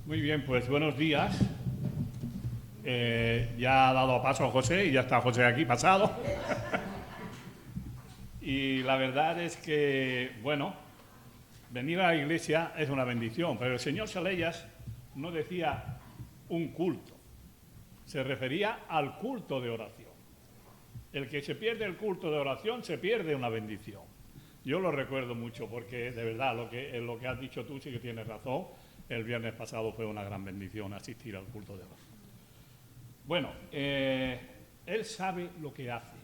Muy bien, pues buenos días. Ya ha dado paso a José y ya está José aquí pasado. Y la verdad es que, bueno, venir a la iglesia es una bendición, pero el señor Salellas no decía un culto, se refería al culto de oración. El que se pierde el culto de oración se pierde una bendición. Yo lo recuerdo mucho porque de verdad lo que has dicho tú sí que tienes razón. El viernes pasado fue una gran bendición asistir al culto de oración. Bueno, él sabe lo que hace.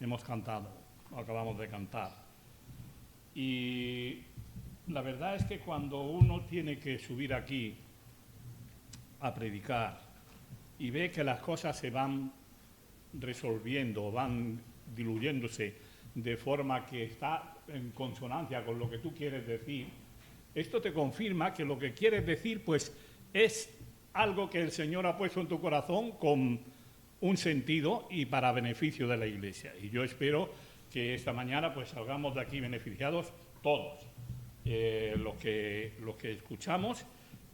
Hemos cantado, acabamos de cantar. Y la verdad es que cuando uno tiene que subir aquí a predicar y ve que las cosas se van resolviendo, van diluyéndose de forma que está en consonancia con lo que tú quieres decir, esto te confirma que lo que quieres decir pues es algo que el Señor ha puesto en tu corazón con un sentido y para beneficio de la Iglesia. Y yo espero que esta mañana pues salgamos de aquí beneficiados todos, los que escuchamos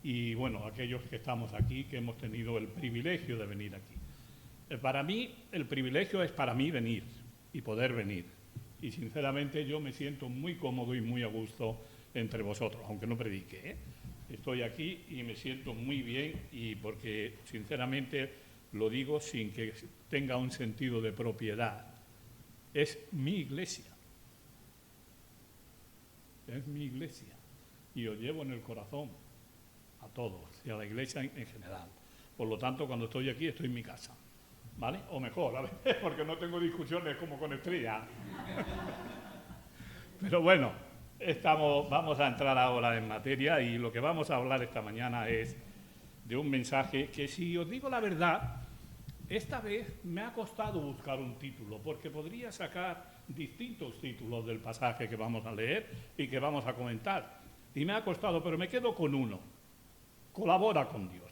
y bueno, aquellos que estamos aquí, que hemos tenido el privilegio de venir aquí. Para mí, el privilegio es para mí venir y poder venir. Y sinceramente yo me siento muy cómodo y muy a gusto entre vosotros, aunque no predique, ¿eh? Estoy aquí y me siento muy bien y porque sinceramente lo digo sin que tenga un sentido de propiedad. Es mi iglesia. Es mi iglesia. Y os llevo en el corazón a todos y a la iglesia en general. Por lo tanto, cuando estoy aquí, estoy en mi casa. ¿Vale? O mejor, a ver, porque no tengo discusiones como con Estrella. Pero bueno, vamos a entrar ahora en materia y lo que vamos a hablar esta mañana es de un mensaje que, si os digo la verdad, esta vez me ha costado buscar un título, porque podría sacar distintos títulos del pasaje que vamos a leer y que vamos a comentar. Y me ha costado, pero me quedo con uno. Colabora con Dios.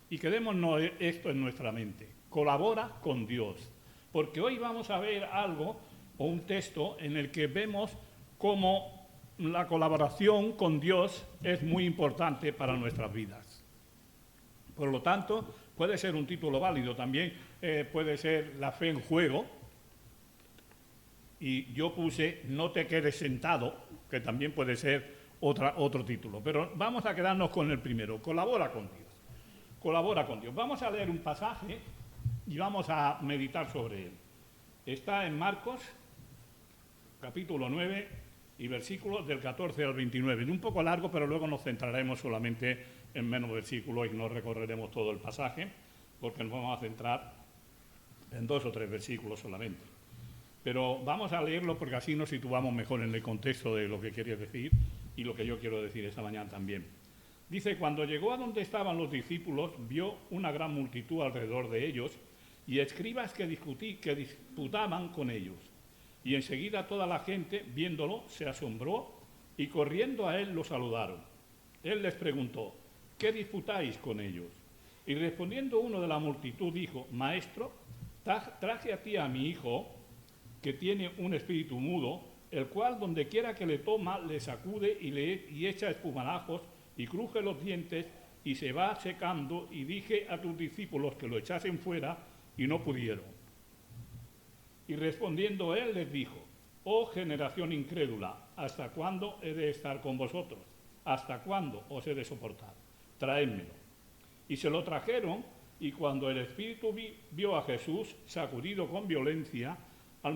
Y quedémonos esto en nuestra mente. Colabora con Dios. Porque hoy vamos a ver algo o un texto en el que vemos cómo la colaboración con Dios es muy importante para nuestras vidas. Por lo tanto, puede ser un título válido. También puede ser la fe en juego. Y yo puse no te quedes sentado, que también puede ser otro título. Pero vamos a quedarnos con el primero. Colabora con Dios. Colabora con Dios. Vamos a leer un pasaje y vamos a meditar sobre él. Está en Marcos, capítulo 9 y versículos del 14 al 29. Es un poco largo, pero luego nos centraremos solamente en menos versículos y no recorreremos todo el pasaje, porque nos vamos a centrar en 2 o 3 versículos solamente. Pero vamos a leerlo porque así nos situamos mejor en el contexto de lo que quería decir y lo que yo quiero decir esta mañana también. Dice, cuando llegó a donde estaban los discípulos, vio una gran multitud alrededor de ellos y escribas que disputaban con ellos. Y enseguida toda la gente, viéndolo, se asombró y corriendo a él lo saludaron. Él les preguntó, ¿qué disputáis con ellos? Y respondiendo uno de la multitud dijo, Maestro, traje a ti a mi hijo, que tiene un espíritu mudo, el cual donde quiera que le toma, le sacude y echa espumarajos, y cruje los dientes y se va secando, y dije a tus discípulos que lo echasen fuera y no pudieron. Y respondiendo él les dijo, oh generación incrédula, ¿hasta cuándo he de estar con vosotros? ¿Hasta cuándo os he de soportar? Traédmelo. Y se lo trajeron, y cuando el espíritu vio a Jesús sacudiendo con violencia al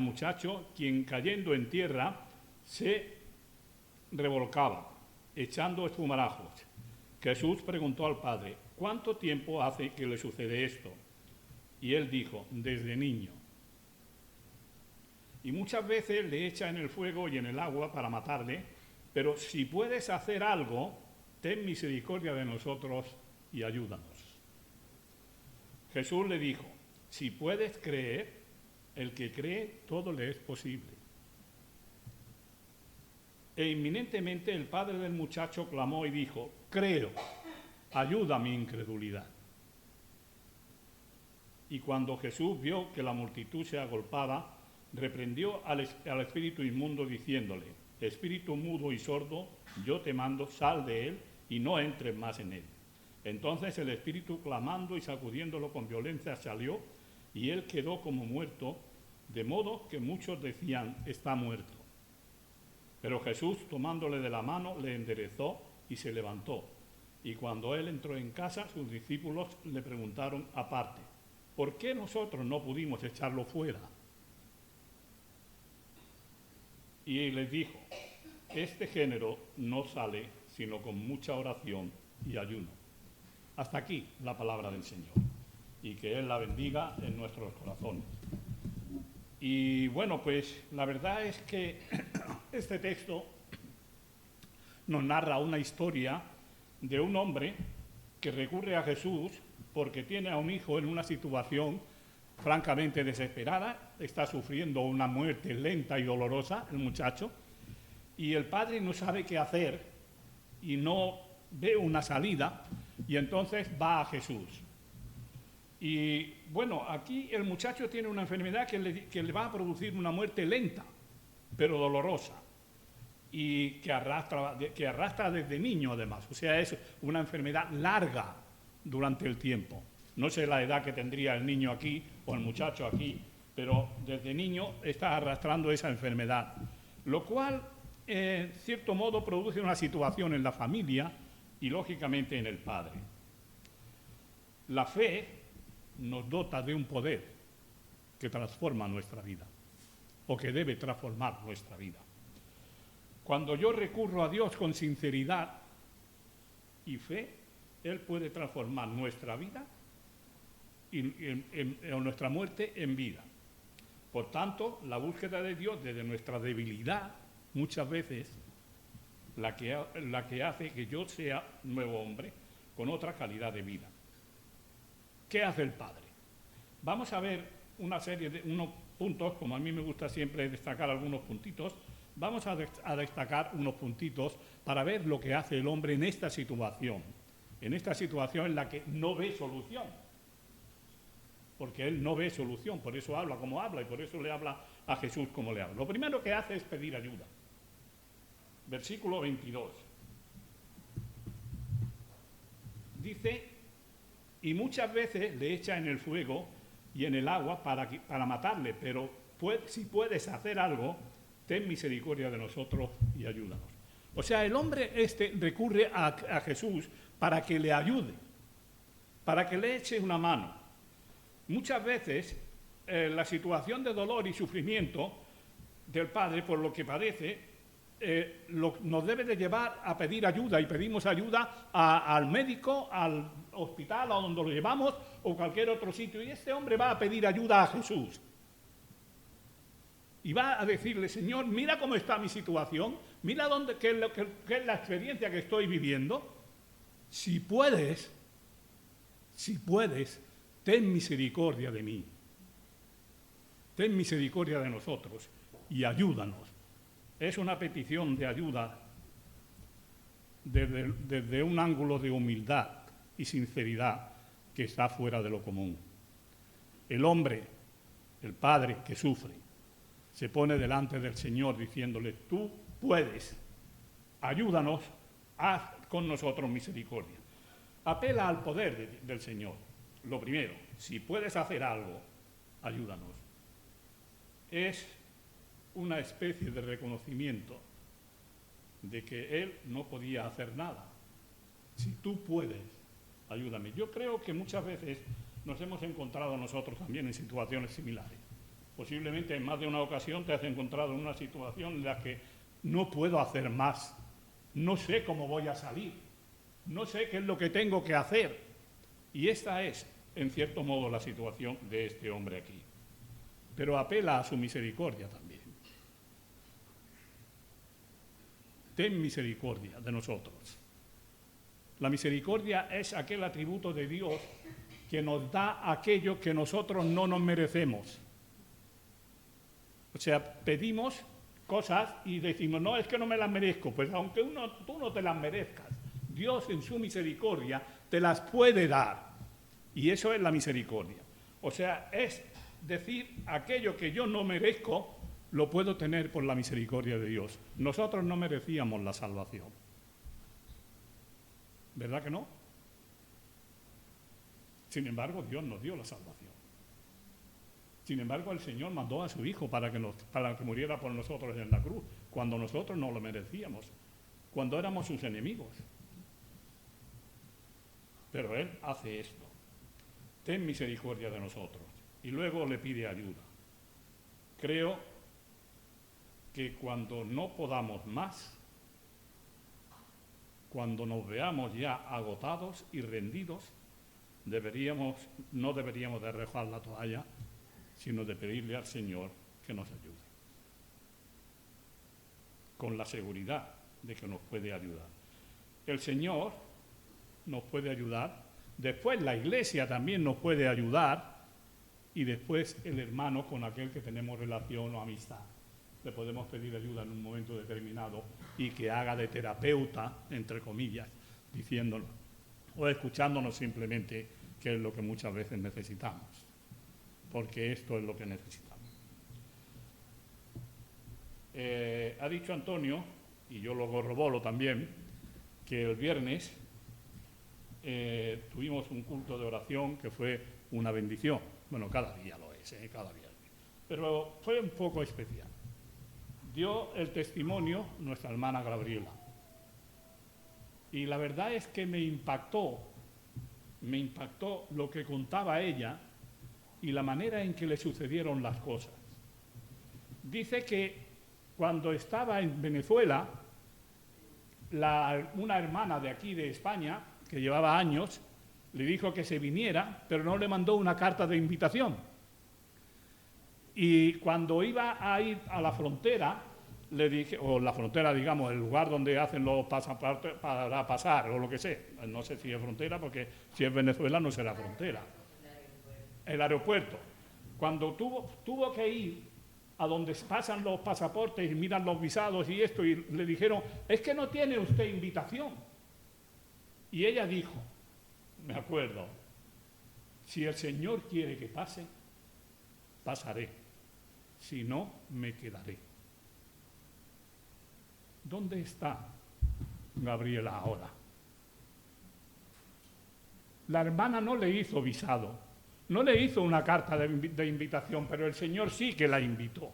muchacho, quien cayendo en tierra se revolcaba, echando espumarajos. Jesús preguntó al padre, ¿cuánto tiempo hace que le sucede esto? Y él dijo, desde niño. Y muchas veces le echa en el fuego y en el agua para matarle, pero si puedes hacer algo, ten misericordia de nosotros y ayúdanos. Jesús le dijo, si puedes creer, el que cree, todo le es posible. E inminentemente el padre del muchacho clamó y dijo, creo, ayuda a mi incredulidad. Y cuando Jesús vio que la multitud se agolpaba, reprendió al espíritu inmundo diciéndole, espíritu mudo y sordo, yo te mando, sal de él y no entres más en él. Entonces el espíritu, clamando y sacudiéndolo con violencia, salió, y él quedó como muerto, de modo que muchos decían, está muerto. Pero Jesús, tomándole de la mano, le enderezó y se levantó. Y cuando él entró en casa, sus discípulos le preguntaron aparte, ¿por qué nosotros no pudimos echarlo fuera? Y les dijo, este género no sale sino con mucha oración y ayuno. Hasta aquí la palabra del Señor. Y que Él la bendiga en nuestros corazones. Y bueno, pues la verdad es que este texto nos narra una historia de un hombre que recurre a Jesús porque tiene a un hijo en una situación francamente desesperada, está sufriendo una muerte lenta y dolorosa, el muchacho, y el padre no sabe qué hacer y no ve una salida, y entonces va a Jesús. Y bueno, aquí el muchacho tiene una enfermedad que le va a producir una muerte lenta, pero dolorosa, y que arrastra desde niño además, o sea, es una enfermedad larga durante el tiempo. No sé la edad que tendría el niño aquí o el muchacho aquí, pero desde niño está arrastrando esa enfermedad, lo cual, en cierto modo, produce una situación en la familia y, lógicamente, en el padre. La fe nos dota de un poder que transforma nuestra vida, o que debe transformar nuestra vida. Cuando yo recurro a Dios con sinceridad y fe, Él puede transformar nuestra vida o nuestra muerte en vida. Por tanto, la búsqueda de Dios desde nuestra debilidad, muchas veces, la que hace que yo sea un nuevo hombre con otra calidad de vida. ¿Qué hace el Padre? Vamos a ver una serie de unos puntos, como a mí me gusta siempre destacar algunos puntitos. Vamos a destacar unos puntitos para ver lo que hace el hombre en esta situación en la que no ve solución. Porque él no ve solución, por eso habla como habla y por eso le habla a Jesús como le habla. Lo primero que hace es pedir ayuda. Versículo 22. Dice, y muchas veces le echa en el fuego y en el agua para matarle, pero si puedes hacer algo, ten misericordia de nosotros y ayúdanos. O sea, el hombre recurre a Jesús para que le ayude, para que le eche una mano. Muchas veces la situación de dolor y sufrimiento del padre por lo que padece nos debe de llevar a pedir ayuda, y pedimos ayuda al médico, al hospital, a donde lo llevamos o cualquier otro sitio, y este hombre va a pedir ayuda a Jesús y va a decirle, Señor, mira cómo está mi situación, mira qué es la experiencia que estoy viviendo, si puedes, ten misericordia de mí, ten misericordia de nosotros y ayúdanos. Es una petición de ayuda desde un ángulo de humildad y sinceridad que está fuera de lo común. El hombre, el padre que sufre, se pone delante del Señor diciéndole, tú puedes, ayúdanos, haz con nosotros misericordia. Apela al poder del Señor. Lo primero, si puedes hacer algo, ayúdanos. Es una especie de reconocimiento de que él no podía hacer nada. Si tú puedes, ayúdame. Yo creo que muchas veces nos hemos encontrado nosotros también en situaciones similares. Posiblemente en más de una ocasión te has encontrado en una situación en la que no puedo hacer más, no sé cómo voy a salir, no sé qué es lo que tengo que hacer. Y esta es, en cierto modo, la situación de este hombre aquí. Pero apela a su misericordia también. Ten misericordia de nosotros. La misericordia es aquel atributo de Dios que nos da aquello que nosotros no nos merecemos. O sea, pedimos cosas y decimos, no, es que no me las merezco. Pues aunque tú no te las merezcas, Dios en su misericordia te las puede dar. Y eso es la misericordia. O sea, es decir, aquello que yo no merezco, lo puedo tener por la misericordia de Dios. Nosotros no merecíamos la salvación. ¿Verdad que no? Sin embargo, Dios nos dio la salvación. Sin embargo, el Señor mandó a su Hijo para que muriera por nosotros en la cruz, cuando nosotros no lo merecíamos, cuando éramos sus enemigos. Pero Él hace esto. Ten misericordia de nosotros. Y luego le pide ayuda. Creo que cuando no podamos más, cuando nos veamos ya agotados y rendidos, no deberíamos de arrojar la toalla, sino de pedirle al Señor que nos ayude, con la seguridad de que nos puede ayudar. El Señor nos puede ayudar, después la Iglesia también nos puede ayudar, y después el hermano con aquel que tenemos relación o amistad. Le podemos pedir ayuda en un momento determinado y que haga de terapeuta, entre comillas, diciéndonos o escuchándonos simplemente, que es lo que muchas veces necesitamos, porque esto es lo que necesitamos. Ha dicho Antonio, y yo lo corroboro también, que el viernes tuvimos un culto de oración que fue una bendición. Bueno, cada día lo es, cada viernes. Pero fue un poco especial. Dio el testimonio nuestra hermana Gabriela. Y la verdad es que me impactó lo que contaba ella y la manera en que le sucedieron las cosas. Dice que cuando estaba en Venezuela, una hermana de aquí de España, que llevaba años, le dijo que se viniera, pero no le mandó una carta de invitación. Y cuando iba a ir a la frontera, le dije, o la frontera, digamos, el lugar donde hacen los pasaportes para pasar, o lo que sea, no sé si es frontera, porque si es Venezuela no será frontera. El aeropuerto. Cuando tuvo que ir a donde pasan los pasaportes y miran los visados y esto, y le dijeron, es que no tiene usted invitación. Y ella dijo, me acuerdo, si el Señor quiere que pase, pasaré, si no, me quedaré. ¿Dónde está Gabriela ahora? La hermana no le hizo visado, no le hizo una carta de invitación, pero el Señor sí que la invitó.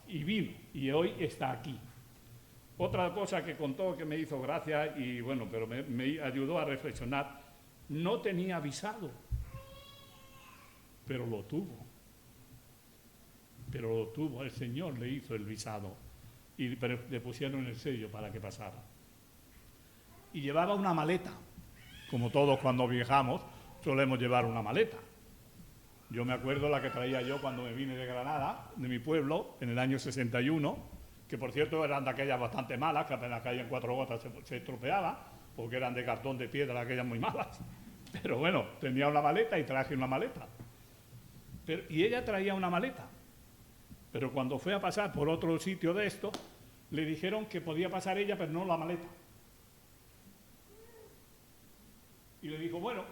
Y vino, y hoy está aquí. Otra cosa que contó que me hizo gracia, y bueno, pero me ayudó a reflexionar, no tenía visado, pero lo tuvo. Pero lo tuvo, el Señor le hizo el visado y le pusieron el sello para que pasara. Y llevaba una maleta, como todos cuando viajamos solemos llevar una maleta. Yo me acuerdo la que traía yo cuando me vine de Granada, de mi pueblo, en el año 61, que por cierto eran de aquellas bastante malas, que apenas caían 4 gotas se estropeaba, porque eran de cartón de piedra, aquellas muy malas. Pero bueno, tenía una maleta y traje una maleta. Y ella traía una maleta. Pero cuando fue a pasar por otro sitio de esto, le dijeron que podía pasar ella, pero no la maleta. Y le dijo, bueno,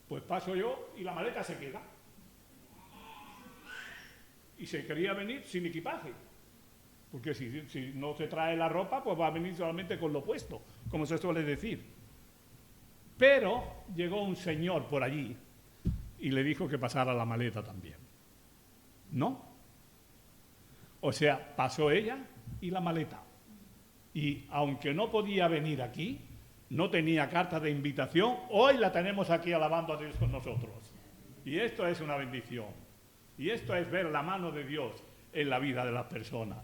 pues paso yo y la maleta se queda. Y se quería venir sin equipaje. Porque si no se trae la ropa, pues va a venir solamente con lo puesto, como se suele decir. Pero llegó un señor por allí y le dijo que pasara la maleta también. ¿No? O sea, pasó ella y la maleta. Y aunque no podía venir aquí, no tenía carta de invitación, hoy la tenemos aquí alabando a Dios con nosotros. Y esto es una bendición. Y esto es ver la mano de Dios en la vida de las personas.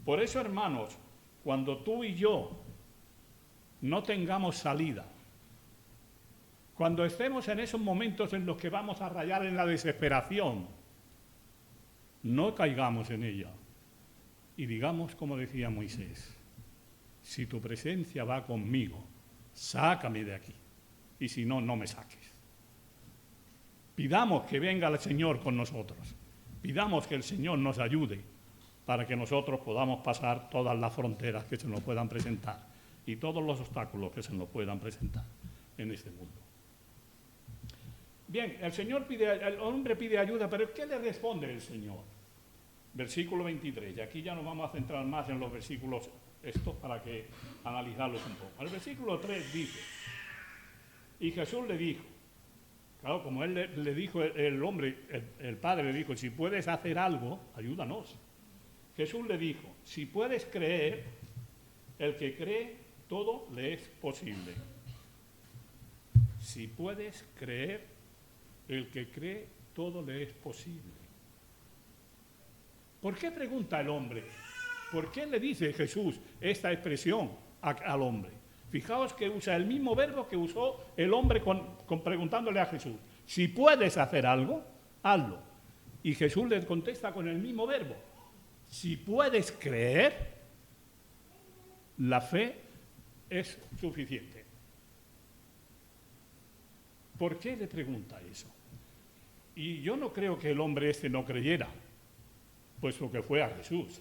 Por eso, hermanos, cuando tú y yo no tengamos salida, cuando estemos en esos momentos en los que vamos a rayar en la desesperación, no caigamos en ella. Y digamos como decía Moisés, si tu presencia va conmigo, sácame de aquí, y si no, no me saques. Pidamos que venga el Señor con nosotros, pidamos que el Señor nos ayude para que nosotros podamos pasar todas las fronteras que se nos puedan presentar y todos los obstáculos que se nos puedan presentar en este mundo. Bien, el hombre pide ayuda, pero ¿qué le responde el Señor? versículo 23, y aquí ya nos vamos a centrar más en los versículos estos para que analizarlos un poco. El versículo 3 dice, y Jesús le dijo, claro, como él le dijo, el hombre, el padre le dijo, si puedes hacer algo, ayúdanos. Jesús le dijo, si puedes creer, el que cree, todo le es posible. Si puedes creer, el que cree, todo le es posible. ¿Por qué pregunta el hombre? ¿Por qué le dice Jesús esta expresión al hombre? Fijaos que usa el mismo verbo que usó el hombre preguntándole a Jesús. Si puedes hacer algo, hazlo. Y Jesús le contesta con el mismo verbo. Si puedes creer, la fe es suficiente. ¿Por qué le pregunta eso? Y yo no creo que el hombre no creyera, puesto que fue a Jesús.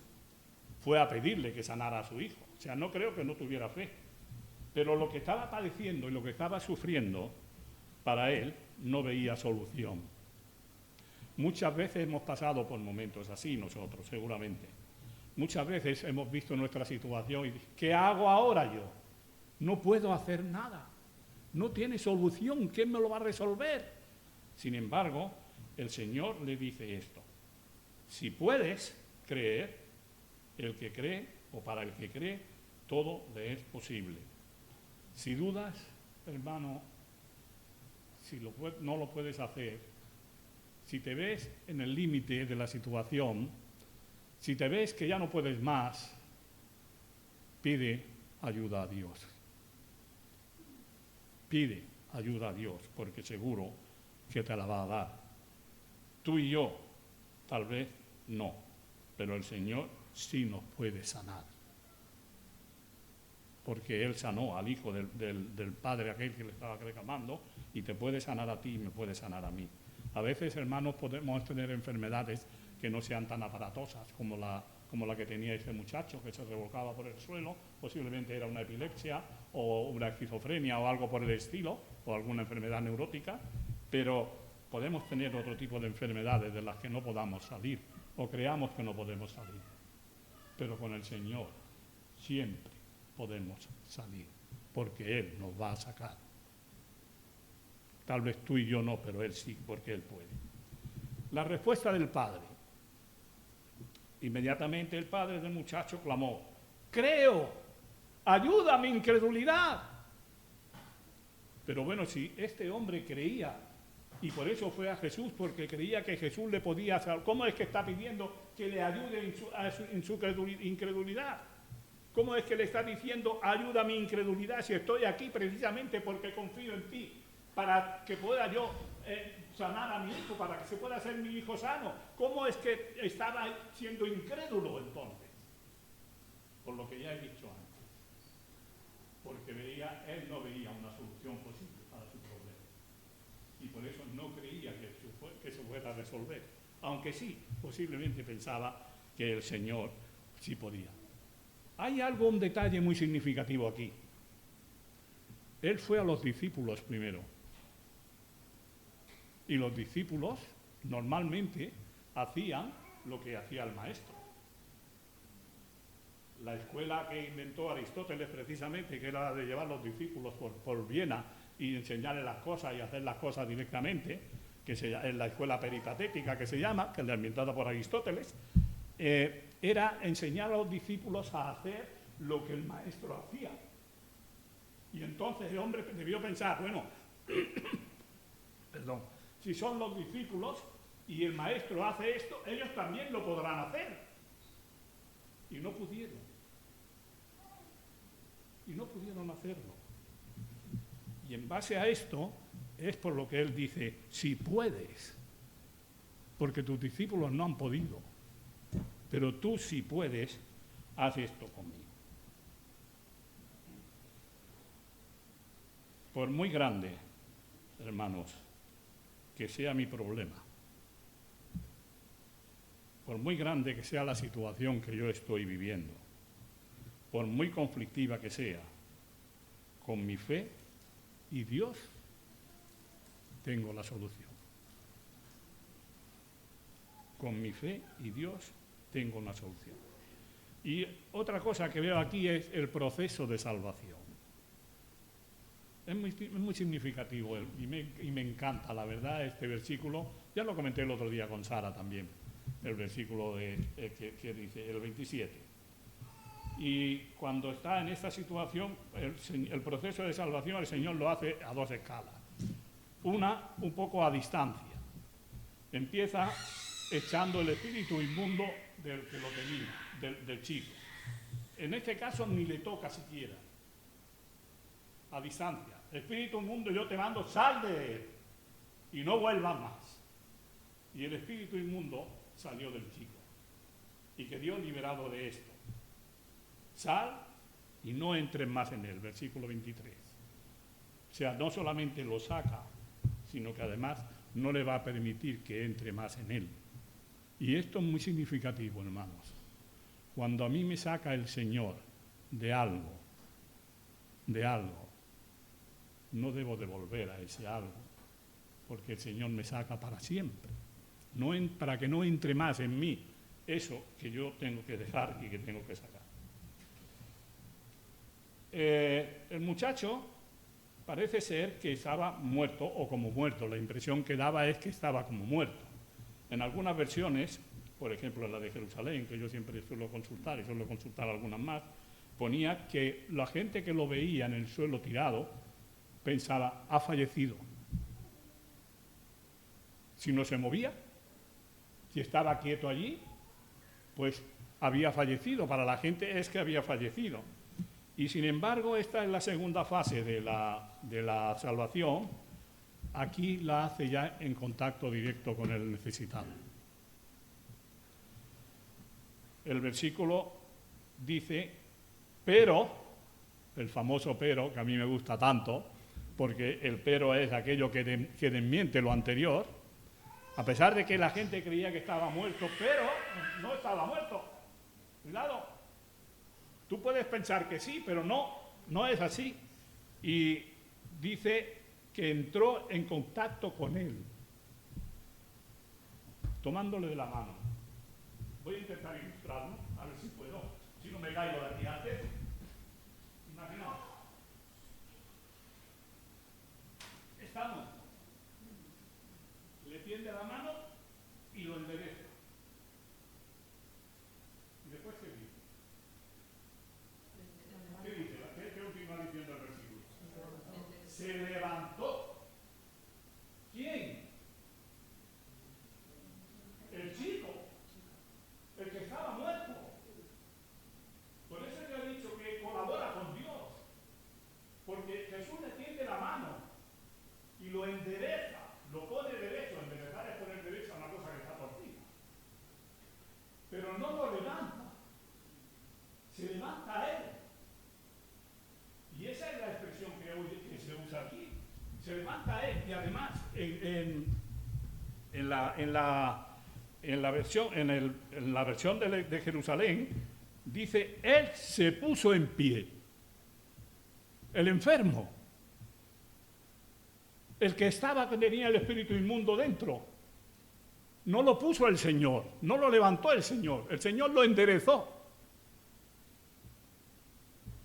Fue a pedirle que sanara a su hijo. O sea, no creo que no tuviera fe. Pero lo que estaba padeciendo y lo que estaba sufriendo, para él no veía solución. Muchas veces hemos pasado por momentos así nosotros, seguramente. Muchas veces hemos visto nuestra situación y ¿qué hago ahora yo? No puedo hacer nada. No tiene solución. ¿Quién me lo va a resolver? Sin embargo, el Señor le dice esto. Si puedes creer, el que cree, o para el que cree, todo le es posible. Si dudas, hermano, si no lo puedes hacer, si te ves en el límite de la situación, si te ves que ya no puedes más, pide ayuda a Dios. Pide ayuda a Dios, porque seguro que te la va a dar. Tú y yo, tal vez no, pero el Señor sí nos puede sanar. Porque Él sanó al hijo del padre aquel que le estaba reclamando y te puede sanar a ti y me puede sanar a mí. A veces, hermanos, podemos tener enfermedades que no sean tan aparatosas como la que tenía este muchacho que se revolcaba por el suelo. Posiblemente era una epilepsia o una esquizofrenia o algo por el estilo, o alguna enfermedad neurótica, pero podemos tener otro tipo de enfermedades de las que no podamos salir o creamos que no podemos salir. Pero con el Señor siempre podemos salir, porque Él nos va a sacar. Tal vez tú y yo no, pero Él sí, porque Él puede. La respuesta del padre. Inmediatamente el padre del muchacho clamó, creo, ayuda a mi incredulidad. Pero bueno, si este hombre creía, y por eso fue a Jesús, porque creía que Jesús le podía hacer, ¿cómo es que está pidiendo que le ayude en su incredulidad? ¿Cómo es que le está diciendo, ayuda a mi incredulidad, si estoy aquí precisamente porque confío en ti, para que pueda yo sanar a mi hijo, para que se pueda hacer mi hijo sano? ¿Cómo es que estaba siendo incrédulo entonces? Por lo que ya he dicho antes. Porque él no veía una solución posible para su problema. Y por eso no creía que se fuera a resolver. Aunque sí, posiblemente pensaba que el Señor sí podía. Hay un detalle muy significativo aquí. Él fue a los discípulos primero. Y los discípulos normalmente hacían lo que hacía el maestro. La escuela que inventó Aristóteles precisamente, que era la de llevar a los discípulos por Viena y enseñarles las cosas y hacer las cosas directamente, que es la escuela peripatética que se llama, que es la inventada por Aristóteles, era enseñar a los discípulos a hacer lo que el maestro hacía. Y entonces el hombre debió pensar, bueno, perdón, si son los discípulos y el maestro hace esto, ellos también lo podrán hacer. Y no pudieron. Y no pudieron hacerlo. Y en base a esto es por lo que él dice, si puedes, porque tus discípulos no han podido, pero tú si puedes, haz esto conmigo. Por muy grande, hermanos, que sea mi problema, por muy grande que sea la situación que yo estoy viviendo, por muy conflictiva que sea, con mi fe y Dios tengo la solución. Con mi fe y Dios tengo una solución. Y otra cosa que veo aquí es el proceso de salvación. Es muy significativo y me encanta, la verdad, este versículo. Ya lo comenté el otro día con Sara también, el versículo que dice, el 27. Y cuando está en esta situación, el proceso de salvación el Señor lo hace a dos escalas. Una, un poco a distancia. Empieza echando el espíritu inmundo del que lo tenía, del chico. En este caso ni le toca siquiera. A distancia. Espíritu inmundo, yo te mando, sal de él y no vuelvas más. Y el espíritu inmundo salió del chico y quedó liberado de esto. Sal y no entres más en él, versículo 23. O sea, no solamente lo saca, sino que además no le va a permitir que entre más en él. Y esto es muy significativo, hermanos. Cuando a mí me saca el Señor de algo, no debo devolver a ese algo, porque el Señor me saca para siempre, para que no entre más en mí eso que yo tengo que dejar y que tengo que sacar. El muchacho parece ser que estaba muerto o como muerto, la impresión que daba es que estaba como muerto. En algunas versiones, por ejemplo en la de Jerusalén, que yo siempre suelo consultar y suelo consultar algunas más, ponía que la gente que lo veía en el suelo tirado pensaba, ha fallecido. Si no se movía, si estaba quieto allí, pues había fallecido. Para la gente es que había fallecido. Y sin embargo, esta es la segunda fase de la salvación. Aquí la hace ya en contacto directo con el necesitado. El versículo dice, pero, el famoso pero, que a mí me gusta tanto, porque el pero es aquello que desmiente lo anterior, a pesar de que la gente creía que estaba muerto, pero no estaba muerto. Cuidado, tú puedes pensar que sí, pero no es así. Y dice que entró en contacto con él, tomándole de la mano. Voy a intentar ilustrarlo, a ver si puedo, si no me caigo de aquí antes. Imaginaos. Estamos. Le tiende la mano y lo endereza. Y después, ¿qué dice? ¿Qué dice? ¿Qué continúa diciendo el versículo? Se levantó. ¿Quién? El chico. El que estaba muerto. Por eso yo he dicho que colabora con Dios. Porque Jesús le tiende la mano y lo endereza, lo pone derecho. Enderezar es poner derecho a una cosa que está torcida. Pero no lo levanta. Se levanta él. Y esa es la expresión que se usa aquí. Se levanta él. Y además, en la versión de Jerusalén, dice, él se puso en pie. El enfermo. El que tenía el espíritu inmundo dentro. No lo puso el Señor, no lo levantó el Señor lo enderezó.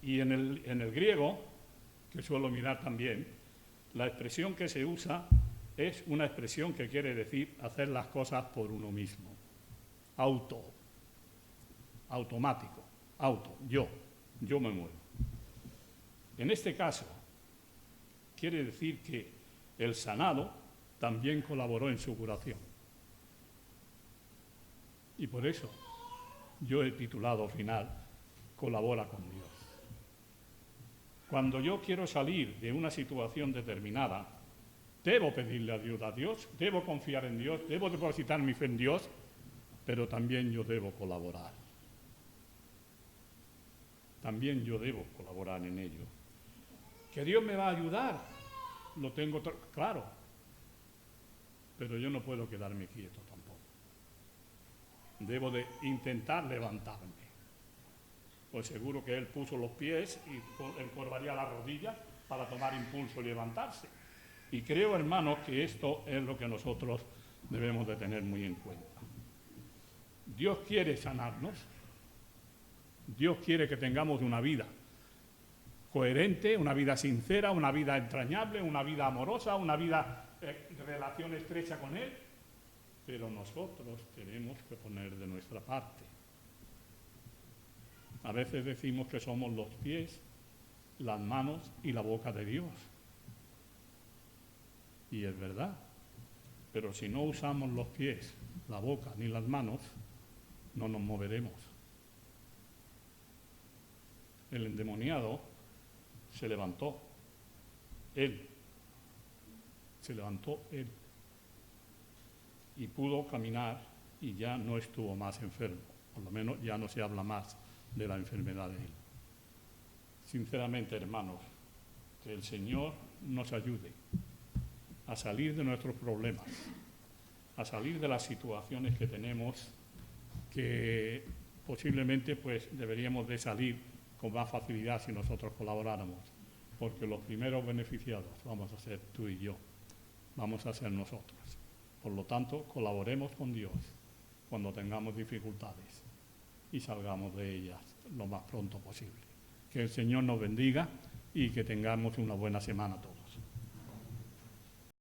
Y en el griego, que suelo mirar también, la expresión que se usa es una expresión que quiere decir hacer las cosas por uno mismo. Automático, yo me muevo. En este caso, quiere decir que el sanado también colaboró en su curación. Y por eso yo he titulado al final, colabora con Dios. Cuando yo quiero salir de una situación determinada, debo pedirle ayuda a Dios, debo confiar en Dios, debo depositar mi fe en Dios, pero también yo debo colaborar. También yo debo colaborar en ello. ¿Que Dios me va a ayudar? Lo tengo claro, pero yo no puedo quedarme quieto tampoco. Debo de intentar levantarme. Pues seguro que Él puso los pies y encorvaría las rodillas para tomar impulso y levantarse. Y creo, hermanos, que esto es lo que nosotros debemos de tener muy en cuenta. Dios quiere sanarnos. Dios quiere que tengamos una vida coherente, una vida sincera, una vida entrañable, una vida amorosa, una vida de relación estrecha con Él. Pero nosotros tenemos que poner de nuestra parte. A veces decimos que somos los pies, las manos y la boca de Dios. Y es verdad. Pero si no usamos los pies, la boca ni las manos, no nos moveremos. El endemoniado se levantó. Él. Se levantó él. Y pudo caminar y ya no estuvo más enfermo. Por lo menos ya no se habla más de la enfermedad de él. Sinceramente, hermanos, que el Señor nos ayude a salir de nuestros problemas, a salir de las situaciones que tenemos, que posiblemente pues deberíamos de salir con más facilidad si nosotros colaboráramos, porque los primeros beneficiados vamos a ser tú y yo, vamos a ser nosotros. Por lo tanto, colaboremos con Dios cuando tengamos dificultades y salgamos de ellas lo más pronto posible. Que el Señor nos bendiga y que tengamos una buena semana todos.